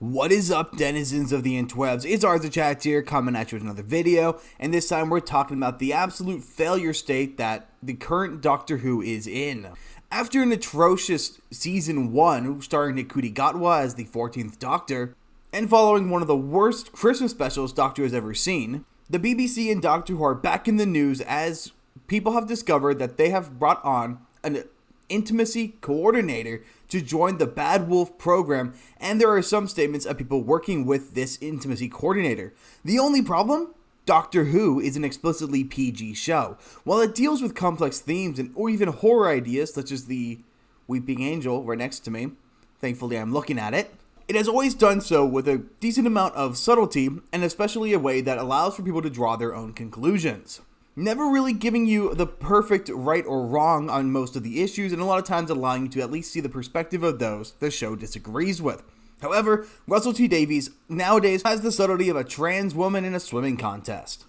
What is up, denizens of the interwebs? It's Arthur Chats here, coming at you with another video, and this time we're talking about the absolute failure state that the current Doctor Who is in. After an atrocious Season 1, starring Ncuti Gatwa as the 14th Doctor, and following one of the worst Christmas specials Doctor Who has ever seen, the BBC and Doctor Who are back in the news as people have discovered that they have brought on an intimacy coordinator to join the Bad Wolf program, and there are some statements of people working with this intimacy coordinator. The only problem? Doctor Who is an explicitly PG show. While it deals with complex themes or even horror ideas, such as the Weeping Angel right next to me, thankfully I'm looking at it, it has always done so with a decent amount of subtlety, and especially a way that allows for people to draw their own conclusions. Never really giving you the perfect right or wrong on most of the issues, and a lot of times allowing you to at least see the perspective of those the show disagrees with. However, Russell T Davies nowadays has the subtlety of a trans woman in a swimming contest,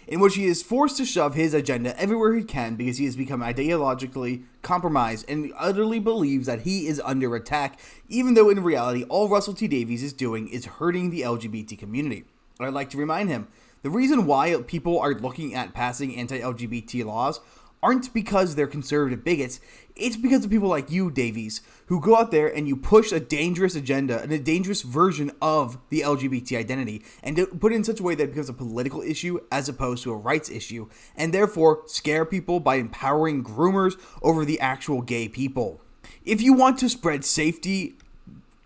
in which he is forced to shove his agenda everywhere he can because he has become ideologically compromised and utterly believes that he is under attack, even though in reality all Russell T Davies is doing is hurting the LGBT community. I'd like to remind him, the reason why people are looking at passing anti-LGBT laws aren't because they're conservative bigots, it's because of people like you, Davies, who go out there and you push a dangerous agenda and a dangerous version of the LGBT identity and put it in such a way that it becomes a political issue as opposed to a rights issue, and therefore scare people by empowering groomers over the actual gay people. If you want to spread safety,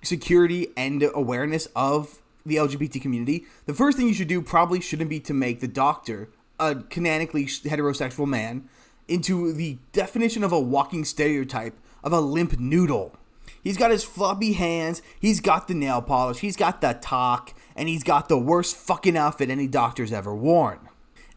security, and awareness of the LGBT community, the first thing you should do probably shouldn't be to make the Doctor, a canonically heterosexual man, into the definition of a walking stereotype of a limp noodle. He's got his floppy hands, he's got the nail polish, he's got the talk, and he's got the worst fucking outfit any Doctor's ever worn.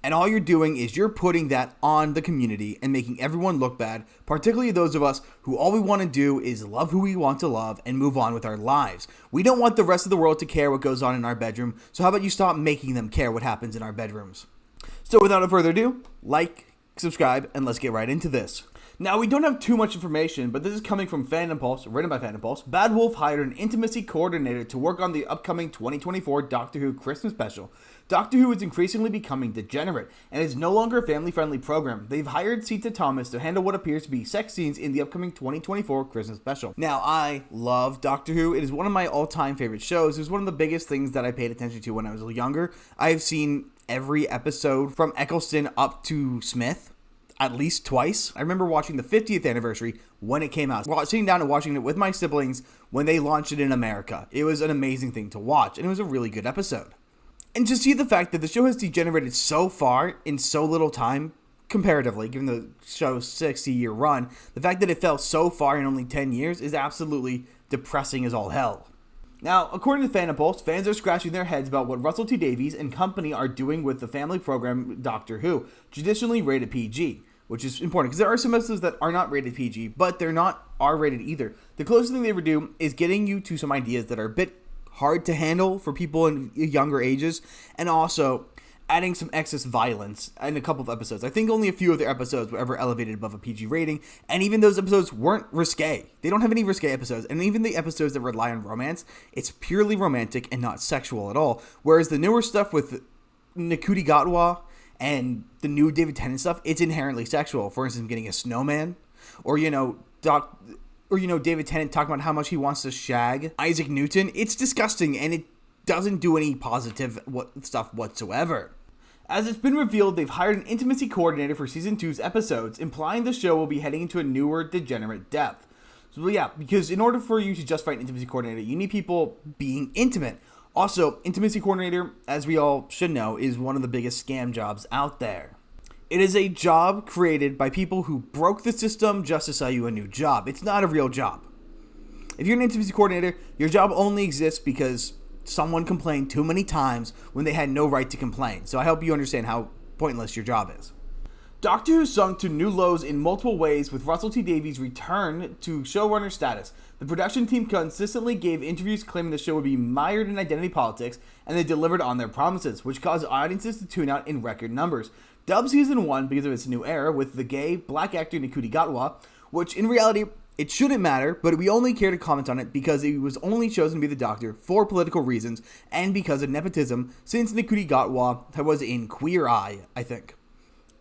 And all you're doing is you're putting that on the community and making everyone look bad, particularly those of us who all we want to do is love who we want to love and move on with our lives. We don't want the rest of the world to care what goes on in our bedroom, so how about you stop making them care what happens in our bedrooms? So without further ado, like, subscribe, and let's get right into this. Now, we don't have too much information, but this is coming from Fandom Pulse, written by Fandom Pulse. Bad Wolf hired an intimacy coordinator to work on the upcoming 2024 Doctor Who Christmas special. Doctor Who is increasingly becoming degenerate, and is no longer a family-friendly program. They've hired Sita Thomas to handle what appears to be sex scenes in the upcoming 2024 Christmas special. Now, I love Doctor Who. It is one of my all-time favorite shows. It was one of the biggest things that I paid attention to when I was younger. I've seen every episode from Eccleston up to Smith at least twice. I remember watching the 50th anniversary when it came out, sitting down and watching it with my siblings when they launched it in America. It was an amazing thing to watch, and it was a really good episode. And to see the fact that the show has degenerated so far in so little time, comparatively, given the show's 60-year run, the fact that it fell so far in only 10 years is absolutely depressing as all hell. Now, according to Fandom Pulse, fans are scratching their heads about what Russell T Davies and company are doing with the family program Doctor Who, traditionally rated PG, which is important because there are some episodes that are not rated PG, but they're not R-rated either. The closest thing they ever do is getting you to some ideas that are a bit hard to handle for people in younger ages, and also adding some excess violence in a couple of episodes. I think only a few of their episodes were ever elevated above a PG rating, and even those episodes weren't risque. They don't have any risque episodes, and even the episodes that rely on romance, it's purely romantic and not sexual at all, whereas the newer stuff with Ncuti Gatwa and the new David Tennant stuff, it's inherently sexual. For instance, getting a snowman, or David Tennant talking about how much he wants to shag Isaac Newton. It's disgusting, and it doesn't do any positive stuff whatsoever. As it's been revealed, they've hired an intimacy coordinator for Season 2's episodes, implying the show will be heading into a newer, degenerate depth. So yeah, because in order for you to justify an intimacy coordinator, you need people being intimate. Also, intimacy coordinator, as we all should know, is one of the biggest scam jobs out there. It is a job created by people who broke the system just to sell you a new job. It's not a real job. If you're an intimacy coordinator, your job only exists because someone complained too many times when they had no right to complain. So I hope you understand how pointless your job is. Doctor Who sunk to new lows in multiple ways with Russell T Davies' return to showrunner status. The production team consistently gave interviews claiming the show would be mired in identity politics, and they delivered on their promises, which caused audiences to tune out in record numbers. Dubbed Season 1 because of its new era with the gay black actor Ncuti Gatwa, which in reality It shouldn't matter, but we only care to comment on it because he was only chosen to be the Doctor for political reasons and because of nepotism, since Ncuti Gatwa was in Queer Eye, I think.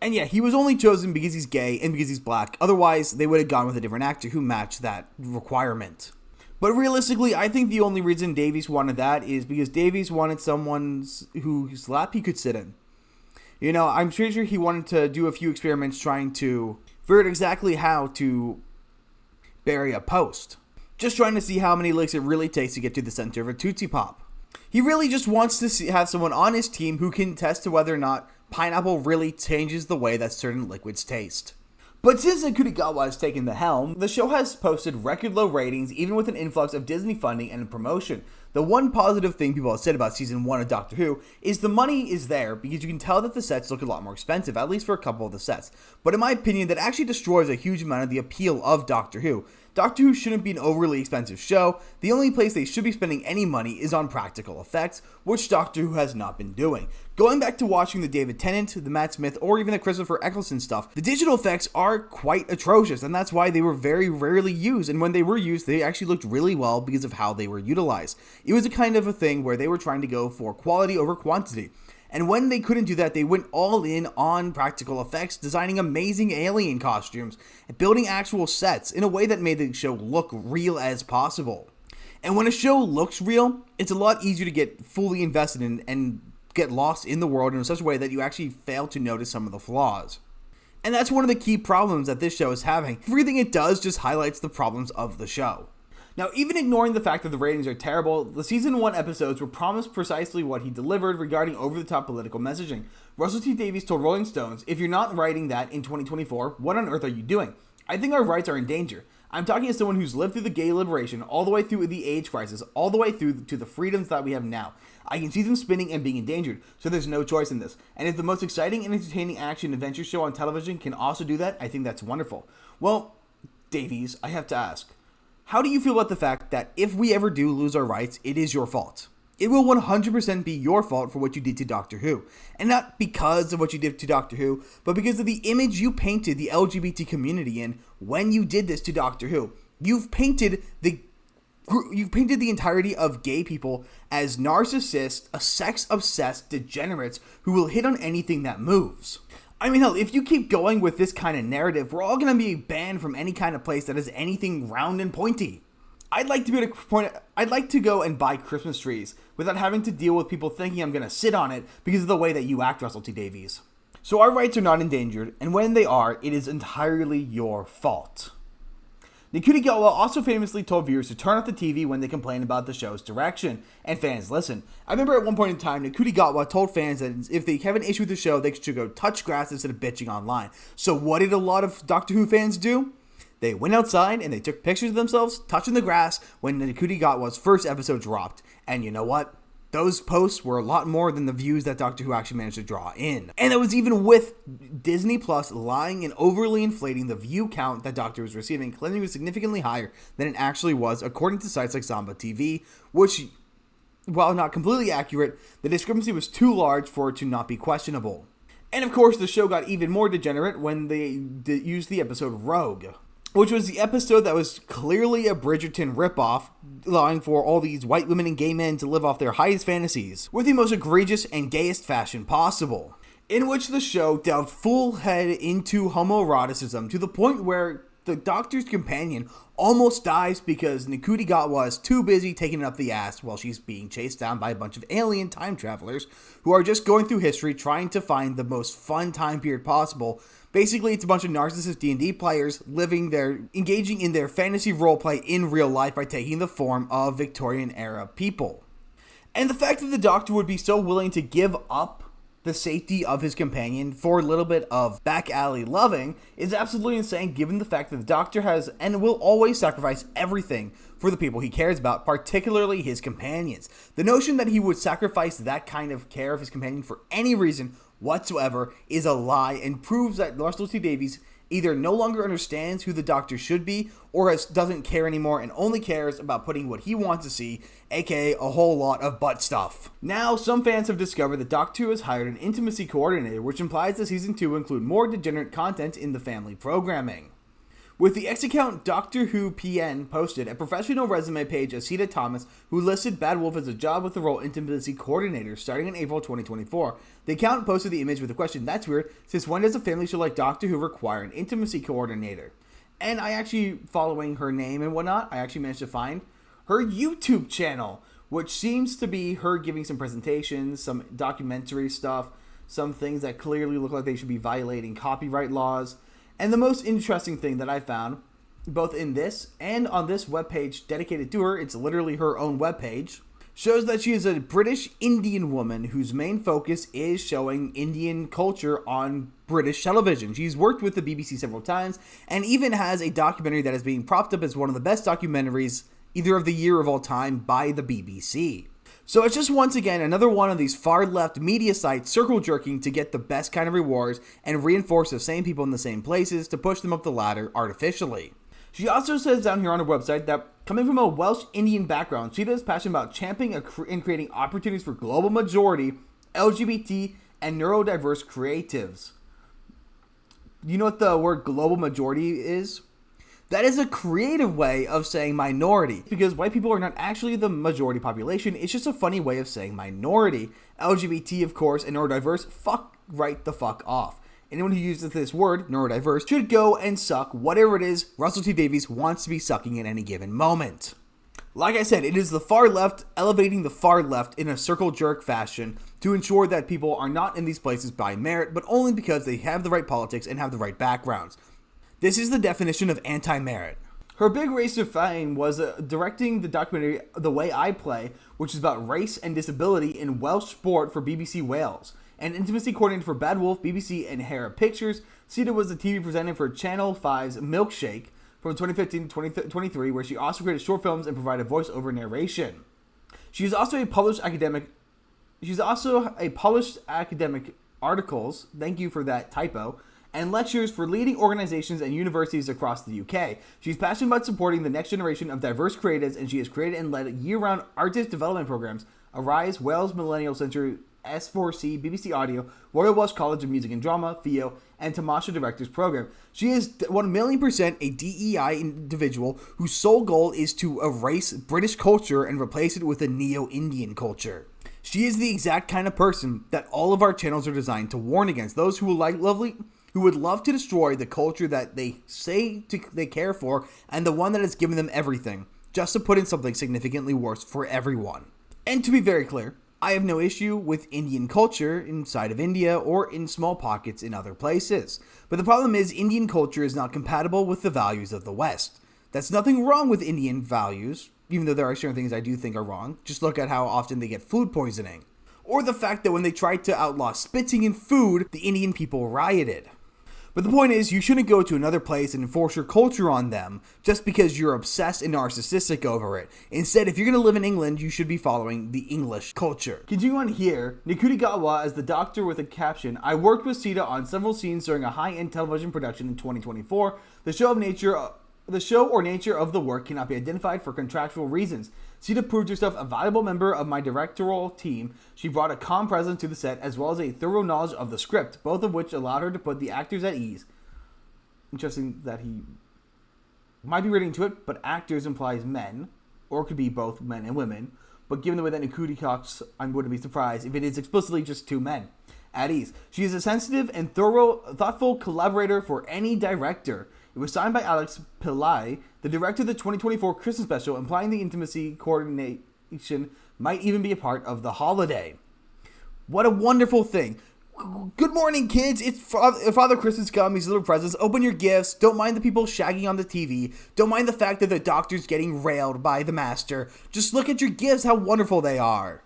And yeah, he was only chosen because he's gay and because he's black. Otherwise, they would have gone with a different actor who matched that requirement. But realistically, I think the only reason Davies wanted that is because Davies wanted someone whose lap he could sit in. You know, I'm pretty sure he wanted to do a few experiments trying to figure out exactly how to bury a post. Just trying to see how many licks it really takes to get to the center of a Tootsie Pop. He really just wants to have someone on his team who can test to whether or not pineapple really changes the way that certain liquids taste. But since Ncuti Gatwa has taken the helm, the show has posted record low ratings even with an influx of Disney funding and promotion. The one positive thing people have said about season 1 of Doctor Who is the money is there because you can tell that the sets look a lot more expensive, at least for a couple of the sets. But in my opinion, that actually destroys a huge amount of the appeal of Doctor Who. Doctor Who shouldn't be an overly expensive show. The only place they should be spending any money is on practical effects, which Doctor Who has not been doing. Going back to watching the David Tennant, the Matt Smith, or even the Christopher Eccleston stuff, the digital effects are quite atrocious, and that's why they were very rarely used, and when they were used, they actually looked really well because of how they were utilized. It was a kind of a thing where they were trying to go for quality over quantity. And when they couldn't do that, they went all in on practical effects, designing amazing alien costumes, and building actual sets in a way that made the show look real as possible. And when a show looks real, it's a lot easier to get fully invested in and get lost in the world in such a way that you actually fail to notice some of the flaws. And that's one of the key problems that this show is having. Everything it does just highlights the problems of the show. Now, even ignoring the fact that the ratings are terrible, the season 1 episodes were promised precisely what he delivered regarding over-the-top political messaging. Russell T Davies told Rolling Stones, "If you're not writing that in 2024, what on earth are you doing? I think our rights are in danger. I'm talking as someone who's lived through the gay liberation, all the way through the AIDS crisis, all the way through to the freedoms that we have now. I can see them spinning and being endangered, so there's no choice in this. And if the most exciting and entertaining action adventure show on television can also do that, I think that's wonderful." Well, Davies, I have to ask, how do you feel about the fact that if we ever do lose our rights, it is your fault? It will 100% be your fault for what you did to Doctor Who. And not because of what you did to Doctor Who, but because of the image you painted the LGBT community in when you did this to Doctor Who. You've painted the entirety of gay people as narcissists, sex-obsessed degenerates who will hit on anything that moves. I mean, hell, if you keep going with this kind of narrative, we're all going to be banned from any kind of place that has anything round and pointy. I'd like to go and buy Christmas trees without having to deal with people thinking I'm going to sit on it because of the way that you act, Russell T Davies. So our rights are not endangered, and when they are, it is entirely your fault. Ncuti Gatwa also famously told viewers to turn off the TV when they complain about the show's direction, and fans listen. I remember at one point in time, Ncuti Gatwa told fans that if they have an issue with the show, they should go touch grass instead of bitching online. So what did a lot of Doctor Who fans do? They went outside and they took pictures of themselves touching the grass when Ncuti Gatwa's first episode dropped. And you know what? Those posts were a lot more than the views that Doctor Who actually managed to draw in. And that was even with Disney Plus lying and overly inflating the view count that Doctor Who was receiving, claiming it was significantly higher than it actually was, according to sites like Zamba TV, which, while not completely accurate, the discrepancy was too large for it to not be questionable. And of course, the show got even more degenerate when they used the episode Rogue, which was the episode that was clearly a Bridgerton ripoff, allowing for all these white women and gay men to live off their highest fantasies with the most egregious and gayest fashion possible, in which the show delved full head into homoeroticism to the point where the Doctor's companion almost dies because Ncuti Gatwa is too busy taking it up the ass while she's being chased down by a bunch of alien time travelers who are just going through history trying to find the most fun time period possible. Basically, it's a bunch of narcissist D&D players engaging in their fantasy roleplay in real life by taking the form of Victorian-era people. And the fact that the Doctor would be so willing to give up the safety of his companion for a little bit of back alley loving is absolutely insane, given the fact that the Doctor has and will always sacrifice everything for the people he cares about, particularly his companions. The notion that he would sacrifice that kind of care of his companion for any reason whatsoever is a lie and proves that Russell T Davies either no longer understands who the Doctor should be or doesn't care anymore and only cares about putting what he wants to see, aka a whole lot of butt stuff. Now, some fans have discovered that Doctor Who has hired an intimacy coordinator, which implies that Season 2 will include more degenerate content in the family programming. With the X account Doctor Who PN posted a professional resume page of Sita Thomas, who listed Bad Wolf as a job with the role intimacy coordinator starting in April 2024. The account posted the image with the question, "That's weird, since when does a family show like Doctor Who require an intimacy coordinator?" And I actually, following her name and whatnot, I actually managed to find her YouTube channel, which seems to be her giving some presentations, some documentary stuff, some things that clearly look like they should be violating copyright laws. And the most interesting thing that I found, both in this and on this webpage dedicated to her, it's literally her own webpage, shows that she is a British Indian woman whose main focus is showing Indian culture on British television. She's worked with the BBC several times and even has a documentary that is being propped up as one of the best documentaries either of the year of all time by the BBC. So it's just once again another one of these far left media sites circle jerking to get the best kind of rewards and reinforce the same people in the same places to push them up the ladder artificially. She also says down here on her website that coming from a Welsh Indian background, Sita is passionate about championing and creating opportunities for global majority, LGBT, and neurodiverse creatives. You know what the word global majority is? That is a creative way of saying minority, because white people are not actually the majority population. It's just a funny way of saying minority. LGBT, of course, and neurodiverse, fuck right the fuck off. Anyone who uses this word, neurodiverse, should go and suck whatever it is Russell T Davies wants to be sucking at any given moment. Like I said, it is the far left elevating the far left in a circle jerk fashion to ensure that people are not in these places by merit, but only because they have the right politics and have the right backgrounds. This is the definition of anti-merit. Her big race to fame was directing the documentary The Way I Play, which is about race and disability in Welsh sport for BBC Wales. And intimacy coordinator for Bad Wolf, BBC, and Hera Pictures. Sita was the TV presenter for Channel 5's Milkshake from 2015 to 2023, where she also created short films and provided voiceover narration. She's also a published academic articles, thank you for that typo, and lectures for leading organizations and universities across the UK. She's passionate about supporting the next generation of diverse creatives, and she has created and led year-round artist development programs, Arise, Wales Millennial Centre, S4C, BBC Audio, Royal Welsh College of Music and Drama, FEO, and Tamasha Directors Program. She is 1,000,000% a DEI individual whose sole goal is to erase British culture and replace it with a neo-Indian culture. She is the exact kind of person that all of our channels are designed to warn against. Those who would love to destroy the culture that they say they care for, and the one that has given them everything, just to put in something significantly worse for everyone. And to be very clear, I have no issue with Indian culture inside of India or in small pockets in other places. But the problem is Indian culture is not compatible with the values of the West. That's nothing wrong with Indian values, even though there are certain things I do think are wrong. Just look at how often they get food poisoning. Or the fact that when they tried to outlaw spitting in food, the Indian people rioted. But the point is, you shouldn't go to another place and enforce your culture on them just because you're obsessed and narcissistic over it. Instead, if you're going to live in England, you should be following the English culture. Continuing on here, Ncuti Gatwa as the doctor with a caption, "I worked with Sita on several scenes during a high-end television production in 2024. The show or nature of the work cannot be identified for contractual reasons. Sita proved herself a valuable member of my directorial team. She brought a calm presence to the set as well as a thorough knowledge of the script, both of which allowed her to put the actors at ease." Interesting that he might be reading to it, but actors implies men, or it could be both men and women. But given the way that Ncuti talks, I wouldn't be surprised if it is explicitly just two men at ease. She is a sensitive and thoughtful collaborator for any director. It was signed by Alex Pillai, the director of the 2024 Christmas special, implying the intimacy coordination might even be a part of the holiday. What a wonderful thing. Good morning, kids. It's Father Christmas come. These little presents. Open your gifts. Don't mind the people shagging on the TV. Don't mind the fact that the doctor's getting railed by the master. Just look at your gifts, how wonderful they are.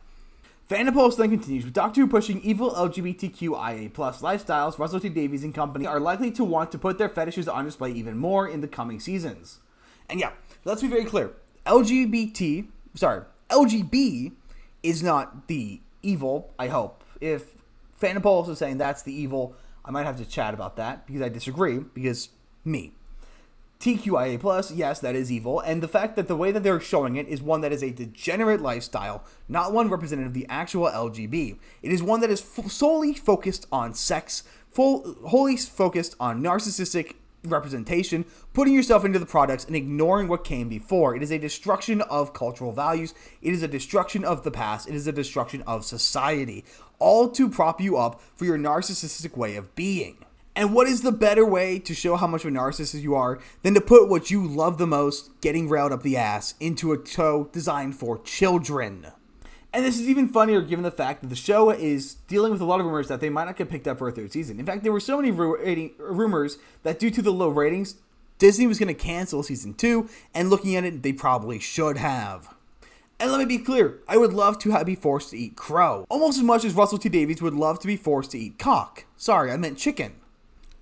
Fan Post then continues, with Doctor Who pushing evil LGBTQIA+ lifestyles, Russell T Davies and company are likely to want to put their fetishes on display even more in the coming seasons. And yeah, let's be very clear. LGB is not the evil, I hope. If Fan Post is saying that's the evil, I might have to chat about that, because I disagree, because me. TQIA+, yes, that is evil, and the fact that the way that they're showing it is one that is a degenerate lifestyle, not one representative of the actual LGB. It is one that is solely focused on sex, wholly focused on narcissistic representation, putting yourself into the products and ignoring what came before. It is a destruction of cultural values. It is a destruction of the past. It is a destruction of society, all to prop you up for your narcissistic way of being. And what is the better way to show how much of a narcissist you are than to put what you love the most, getting railed up the ass, into a show designed for children? And this is even funnier given the fact that the show is dealing with a lot of rumors that they might not get picked up for a third season. In fact, there were so many rumors that due to the low ratings, Disney was going to cancel season 2, and looking at it, they probably should have. And let me be clear, I would love to be forced to eat crow, almost as much as Russell T Davies would love to be forced to eat cock. Sorry, I meant chicken.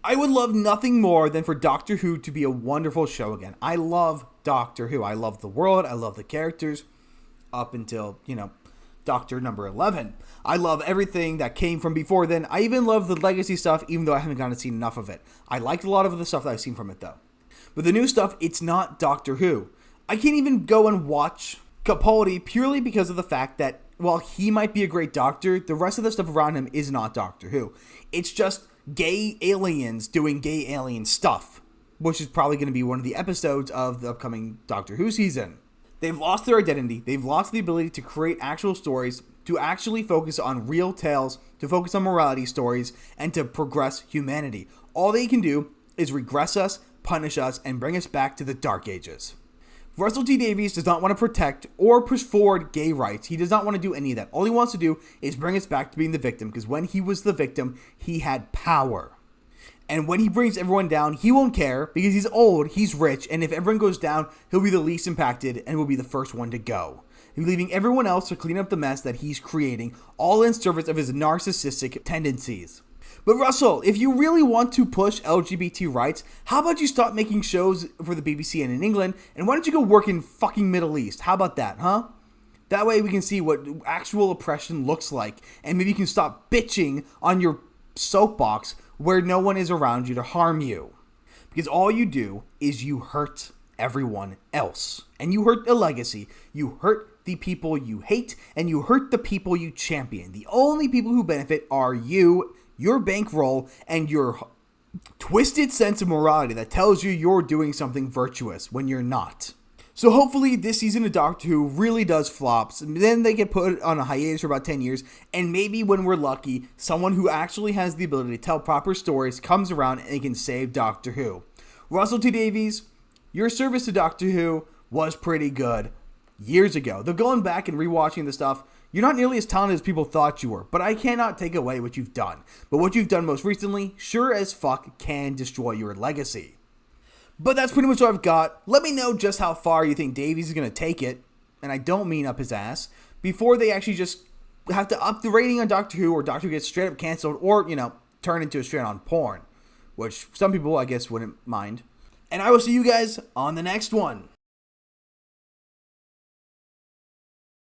I would love nothing more than for Doctor Who to be a wonderful show again. I love Doctor Who. I love the world. I love the characters up until, Doctor number 11. I love everything that came from before then. I even love the legacy stuff, even though I haven't gotten to see enough of it. I liked a lot of the stuff that I've seen from it, though. But the new stuff, it's not Doctor Who. I can't even go and watch Capaldi purely because of the fact that while he might be a great doctor, the rest of the stuff around him is not Doctor Who. It's just gay aliens doing gay alien stuff, which is probably going to be one of the episodes of the upcoming Doctor Who season. They've lost their identity. They've lost the ability to create actual stories, to actually focus on real tales, to focus on morality stories, and to progress humanity. All they can do is regress us, punish us, and bring us back to the Dark Ages. Russell T Davies does not want to protect or push forward gay rights. He does not want to do any of that. All he wants to do is bring us back to being the victim, because when he was the victim, he had power. And when he brings everyone down, he won't care because he's old, he's rich, and if everyone goes down, he'll be the least impacted and will be the first one to go. He'll be leaving everyone else to clean up the mess that he's creating, all in service of his narcissistic tendencies. But Russell, if you really want to push LGBT rights, how about you stop making shows for the BBC and in England, and why don't you go work in fucking Middle East? How about that, huh? That way we can see what actual oppression looks like, and maybe you can stop bitching on your soapbox where no one is around you to harm you. Because all you do is you hurt everyone else. And you hurt a legacy. You hurt the people you hate, and you hurt the people you champion. The only people who benefit are you, your bankroll, and your twisted sense of morality that tells you you're doing something virtuous when you're not. So hopefully this season of Doctor Who really does flops, and then they get put on a hiatus for about 10 years, and maybe when we're lucky, someone who actually has the ability to tell proper stories comes around and can save Doctor Who. Russell T Davies, your service to Doctor Who was pretty good years ago. Though going back and rewatching the stuff, you're not nearly as talented as people thought you were, but I cannot take away what you've done. But what you've done most recently, sure as fuck can destroy your legacy. But that's pretty much what I've got. Let me know just how far you think Davies is going to take it, and I don't mean up his ass, before they actually just have to up the rating on Doctor Who, or Doctor Who gets straight up canceled, or, turn into a straight on porn, which some people, I guess, wouldn't mind. And I will see you guys on the next one.